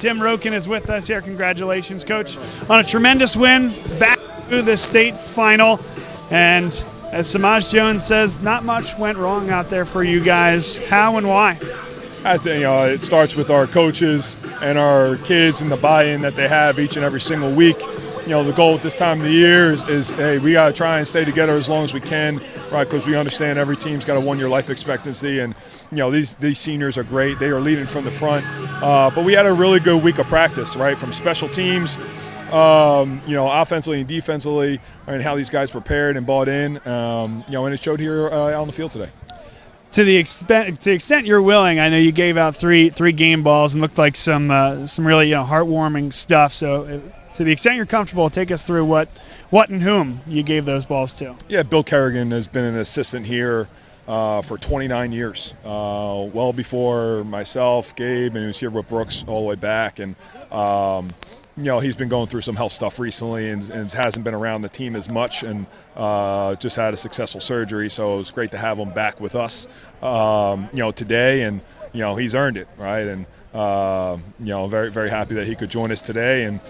Tim Roken is with us here. Congratulations, Coach, on a tremendous win back to the state final. And as Samaj Jones says, not much went wrong out there for you guys. How and why? I think it starts with our coaches and our kids and the buy-in that they have each and every single week. The goal at this time of the year is hey, we got to try and stay together as long as we can, right? Because we understand every team's got a 1-year life expectancy, and these seniors are great. They are leading from the front, but we had a really good week of practice, right? From special teams, offensively and defensively, and how these guys prepared and bought in, and it showed here out on the field today. To the extent you're willing, I know you gave out three game balls and looked like some really heartwarming stuff. So, to the extent you're comfortable, take us through what and whom you gave those balls to. Yeah, Bill Kerrigan has been an assistant here for 29 years, well before myself, Gabe, and he was here with Brooks all the way back. And he's been going through some health stuff recently and hasn't been around the team as much, and just had a successful surgery. So it was great to have him back with us, today, and he's earned it, right? And very, very happy that he could join us today. And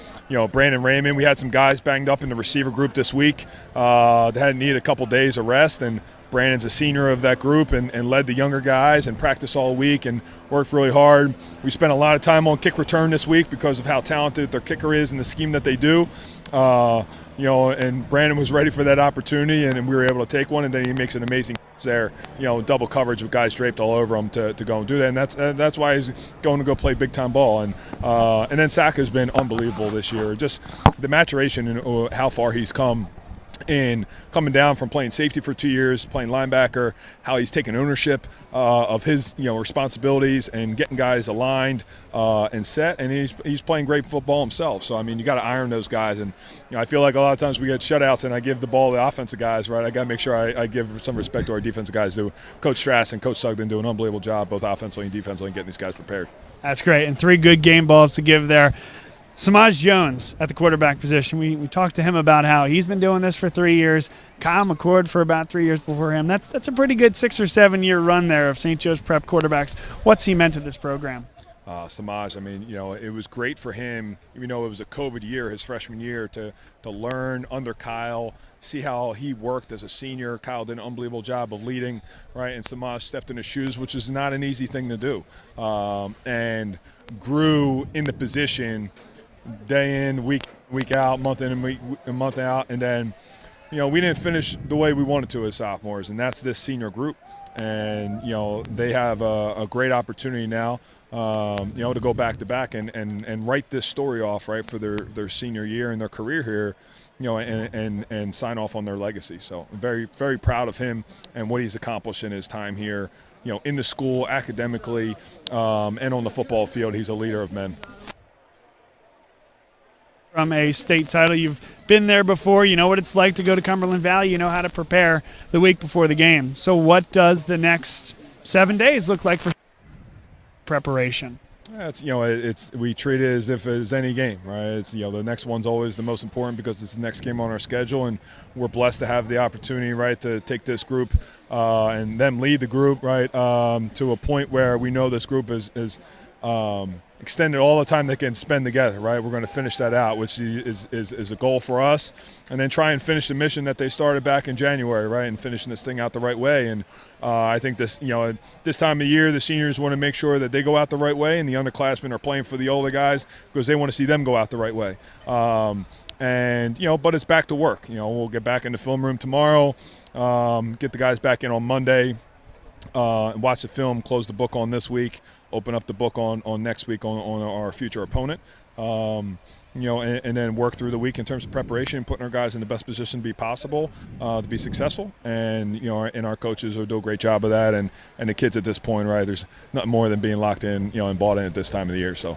Brandon Raymond, we had some guys banged up in the receiver group this week. They had needed a couple days of rest, and Brandon's a senior of that group and led the younger guys and practiced all week and worked really hard. We spent a lot of time on kick return this week because of how talented their kicker is and the scheme that they do. And Brandon was ready for that opportunity, and we were able to take one, and then he makes an amazing there, double coverage with guys draped all over him to go and do that, and that's why he's going to go play big time ball. And then Sack has been unbelievable this year. Just the maturation and how far he's come in coming down from playing safety for 2 years, playing linebacker, how he's taken ownership of his responsibilities and getting guys aligned and set, and he's playing great football himself. So you got to iron those guys, and I feel like a lot of times we get shutouts and I give the ball to the offensive guys, right? I got to make sure I give some respect to our defensive guys. Coach Strass and Coach Sugden do an unbelievable job both offensively and defensively in getting these guys prepared. That's great, and 3 good game balls to give there. Samaj Jones at the quarterback position. We talked to him about how he's been doing this for 3 years. Kyle McCord for about 3 years before him. That's a pretty good 6 or 7 year run there of St. Joe's Prep quarterbacks. What's he meant to this program? Samaj, it was great for him, even though it was a COVID year, his freshman year, to learn under Kyle, see how he worked as a senior. Kyle did an unbelievable job of leading, right? And Samaj stepped in his shoes, which is not an easy thing to do, and grew in the position day in, week out, month in and month out. And then, we didn't finish the way we wanted to as sophomores, and that's this senior group. And, they have a great opportunity now, to go back to back and write this story off, right, for their senior year and their career here, and sign off on their legacy. So I'm very, very proud of him and what he's accomplished in his time here, in the school, academically, and on the football field. He's a leader of men. From a state title, you've been there before. You know what it's like to go to Cumberland Valley. You know how to prepare the week before the game. So what does the next 7 days look like for preparation? We treat it as if it's any game, right? It's the next one's always the most important because it's the next game on our schedule, and we're blessed to have the opportunity, right, to take this group and them lead the group, right, to a point where we know this group is extended all the time they can spend together, right? We're going to finish that out, which is a goal for us, and then try and finish the mission that they started back in January, right, and finishing this thing out the right way. And I think this time of year, the seniors want to make sure that they go out the right way, and the underclassmen are playing for the older guys because they want to see them go out the right way. But it's back to work. We'll get back in the film room tomorrow, get the guys back in on Monday, and watch the film, close the book on this week, open up the book on next week on our future opponent, and then work through the week in terms of preparation, putting our guys in the best position to be possible, to be successful. And our coaches will do a great job of that, and the kids at this point, right, there's nothing more than being locked in, and bought in at this time of the year. So